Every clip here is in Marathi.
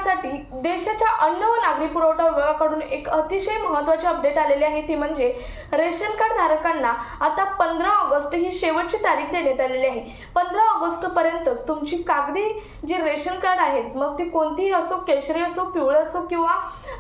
कार्डसाठी देशाच्या अन्न व नागरी पुरवठा विभागाकडून एक अतिशय महत्त्वाची अपडेट आलेली आहे, ती म्हणजे रेशन कार्ड धारकांना आता 15 ऑगस्ट ही शेवटची तारीख देण्यात आलेली आहे। 15 ऑगस्ट पर्यंतच तुमची कागदी जी रेशन कार्ड आहेत, मग ती कोणतीही असो, केशरी असो, पिवळं असो किंवा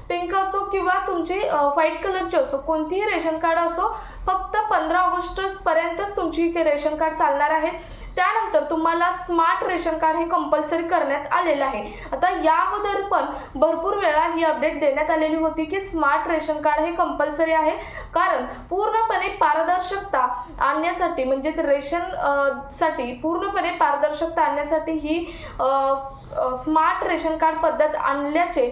पिंक असो किंवा तुमची व्हाईट कलरची असो, कोणतीही रेशन कार्ड असो, फक्त 15 ऑगस्ट पर्यंतच तुमची रेशन कार्ड चालणार आहे। त्यानंतर तुम्हाला स्मार्ट रेशन कार्ड हे कंपल्सरी करण्यात आलेलं आहे। आता या अगोदर पण भरपूर वेळा ही अपडेट देण्यात आलेली होती की स्मार्ट रेशन कार्ड हे कंपल्सरी आहे, कारण पूर्णपणे पारदर्शकता आणण्यासाठी, म्हणजे रेशन साठी पूर्णपणे पारदर्शकता आणण्यासाठी ही स्मार्ट रेशन कार्ड पद्धत आणल्याचे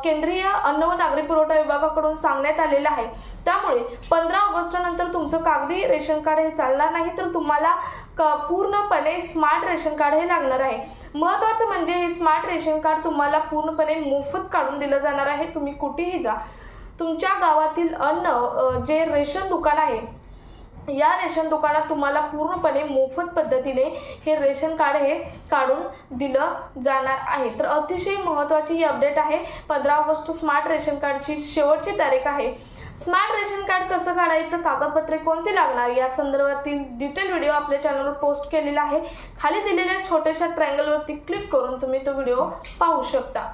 केंद्रीय अन्न व नागरी पुरवठा विभागाकडून सांगण्यात आलेलं आहे। त्यामुळे 15 ऑगस्ट नंतर तुमचं कागदी रेशन कार्ड हे चालणार नाही, तर तुम्हाला पूर्णपणे स्मार्ट रेशन कार्ड हे लागणार आहे। महत्त्वाचं म्हणजे हे स्मार्ट रेशन कार्ड तुम्हाला पूर्णपणे मोफत काढून दिलं जाणार आहे। तुम्ही कुठेही जा, तुमच्या गावातील अन्न जे रेशन दुकान आहे, या रेशन दुकानात तुम्हाला पूर्णपणे मोफत पद्धतीने हे रेशन कार्ड हे काढून दिलं जाणार आहे। तर अतिशय महत्त्वाची ही अपडेट आहे। 15 ऑगस्ट स्मार्ट रेशन कार्डची शेवटची तारीख आहे। स्मार्ट रेशन कार्ड कसं काढायचं, कागदपत्रे कोणती लागणार, या संदर्भातील डिटेल व्हिडिओ आपल्या चॅनलवर पोस्ट केलेला आहे। खाली दिलेल्या छोट्याशा ट्रायंगलवरती क्लिक करून तुम्ही तो व्हिडिओ पाहू शकता।